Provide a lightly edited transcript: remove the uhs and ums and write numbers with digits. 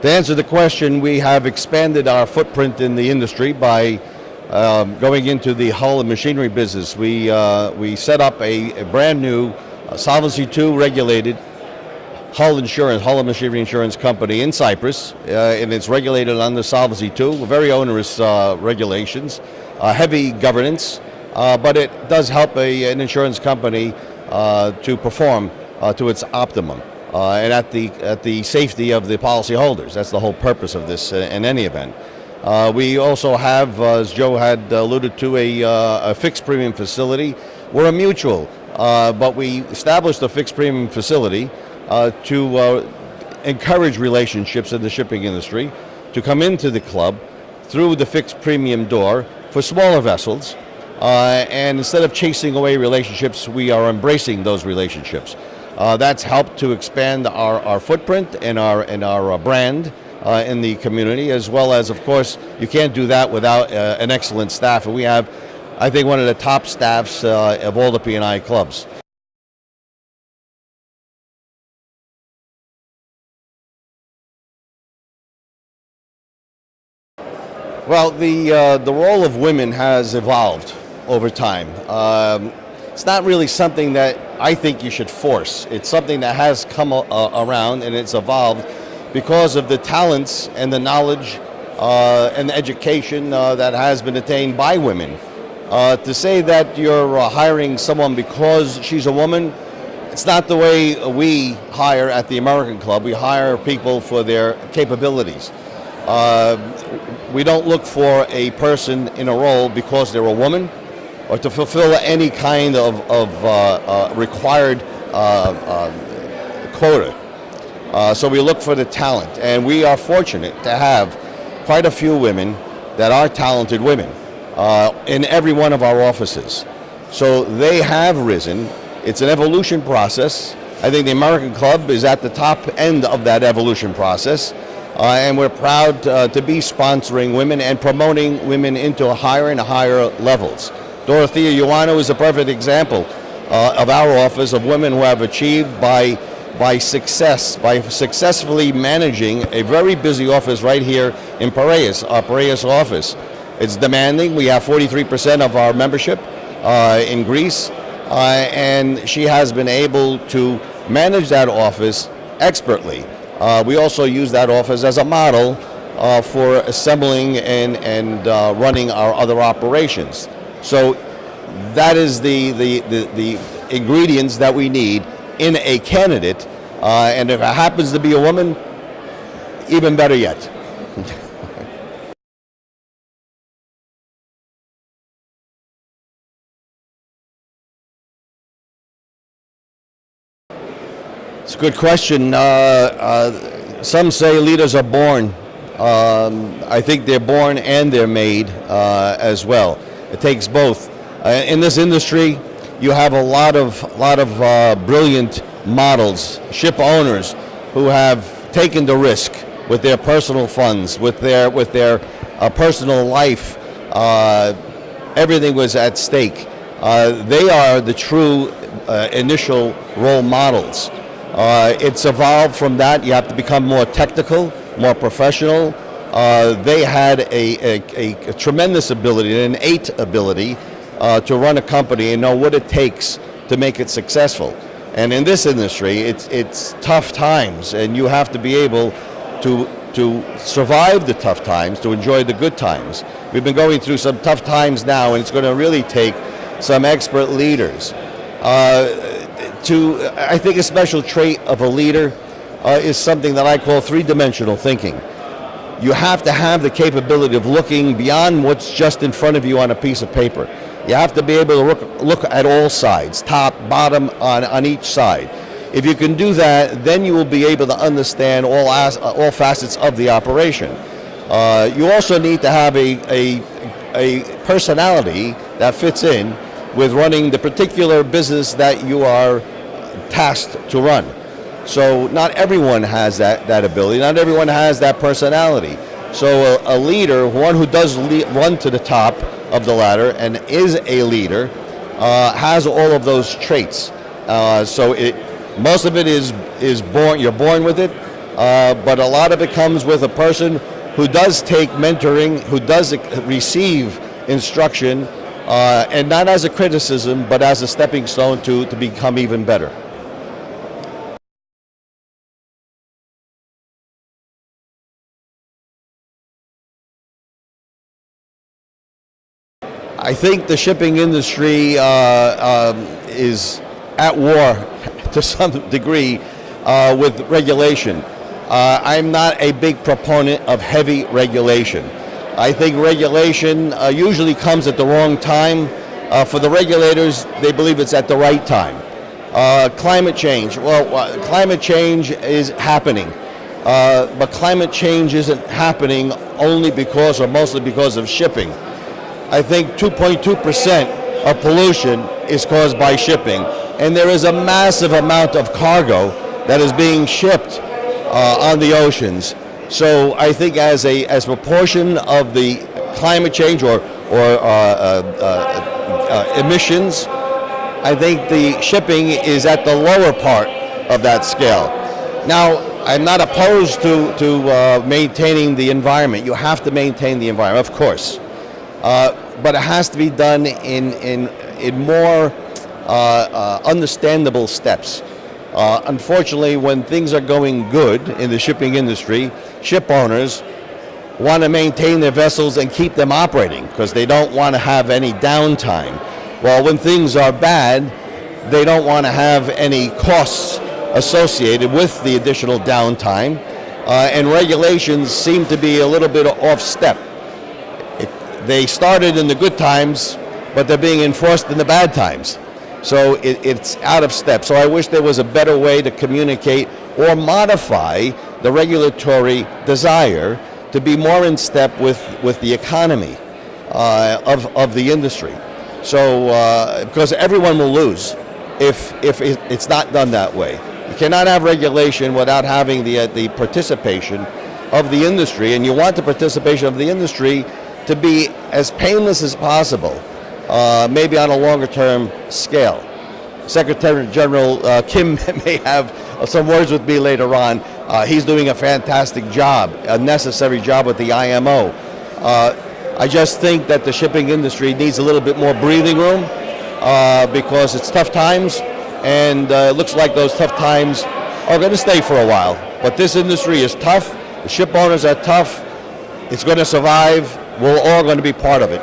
To answer the question, we have expanded our footprint in the industry by going into the hull and machinery business. We set up a brand new Solvency II regulated hull and machinery insurance company in Cyprus, and it's regulated under Solvency II, very onerous regulations, heavy governance, but it does help an insurance company to perform to its optimum. And at the safety of the policyholders. That's the whole purpose of this in any event. We also have, as Joe had alluded to, a fixed premium facility. We're a mutual, but we established a fixed premium facility to encourage relationships in the shipping industry to come into the club through the fixed premium door for smaller vessels. And instead of chasing away relationships, we are embracing those relationships. That's helped to expand our footprint and our brand in the community, as well as, of course, you can't do that without an excellent staff. And we have, I think, one of the top staffs of all the P&I clubs. Well, the role of women has evolved over time. It's not really something that I think you should force. It's something that has come around and it's evolved because of the talents and the knowledge and the education that has been attained by women. To say that you're hiring someone because she's a woman, it's not the way we hire at the American Club. We hire people for their capabilities. We don't look for a person in a role because they're a woman, or to fulfill any kind of required quota. So we look for the talent, and we are fortunate to have quite a few women that are talented women in every one of our offices. So they have risen. It's an evolution process. I think the American Club is at the top end of that evolution process, and we're proud to be sponsoring women and promoting women into higher and higher levels. Dorothea Ioannou is a perfect example of our office, of women who have achieved by successfully managing a very busy office right here in Piraeus, our Piraeus office. It's demanding. We have 43% of our membership in Greece, and she has been able to manage that office expertly. We also use that office as a model for assembling and running our other operations. So that is the ingredients that we need in a candidate, and if it happens to be a woman, even better yet. It's a good question. Some say leaders are born. I think they're born and they're made as well. It takes both. In this industry, you have a lot of brilliant models, ship owners who have taken the risk with their personal funds, with their personal life. Everything was at stake. They are the true initial role models. It's evolved from that. You have to become more technical, more professional. They had a tremendous ability, an innate ability to run a company and know what it takes to make it successful. And in this industry, it's tough times, and you have to be able to survive the tough times, to enjoy the good times. We've been going through some tough times now, and it's going to really take some expert leaders. I think a special trait of a leader is something that I call three-dimensional thinking. You have to have the capability of looking beyond what's just in front of you on a piece of paper. You have to be able to look at all sides, top, bottom, on each side. If you can do that, then you will be able to understand all facets of the operation. You also need to have a personality that fits in with running the particular business that you are tasked to run. So not everyone has that ability, not everyone has that personality. So a leader, one who does run to the top of the ladder and is a leader, has all of those traits. So most of it is born, you're born with it, but a lot of it comes with a person who does take mentoring, who does receive instruction, and not as a criticism, but as a stepping stone to become even better. I think the shipping industry is at war to some degree with regulation. I'm not a big proponent of heavy regulation. I think regulation usually comes at the wrong time. For the regulators, they believe it's at the right time. Climate change, climate change is happening. But climate change isn't happening only because or mostly because of shipping. I think 2.2% of pollution is caused by shipping, and there is a massive amount of cargo that is being shipped on the oceans. So I think as a proportion of the climate change or emissions, I think the shipping is at the lower part of that scale. Now, I'm not opposed to maintaining the environment. You have to maintain the environment, of course. But it has to be done in more understandable steps. Unfortunately, when things are going good in the shipping industry, ship owners want to maintain their vessels and keep them operating because they don't want to have any downtime. Well, when things are bad, they don't want to have any costs associated with the additional downtime, and regulations seem to be a little bit off step. They started in the good times, but they're being enforced in the bad times. So it's out of step. So I wish there was a better way to communicate or modify the regulatory desire to be more in step with the economy of the industry. So because everyone will lose if it's not done that way. You cannot have regulation without having the participation of the industry, and you want the participation of the industry to be as painless as possible, maybe on a longer term scale. Secretary General Kim may have some words with me later on. He's doing a fantastic job, a necessary job with the IMO. I just think that the shipping industry needs a little bit more breathing room because it's tough times, and it looks like those tough times are going to stay for a while. But this industry is tough. The ship owners are tough. It's going to survive. We're all going to be part of it.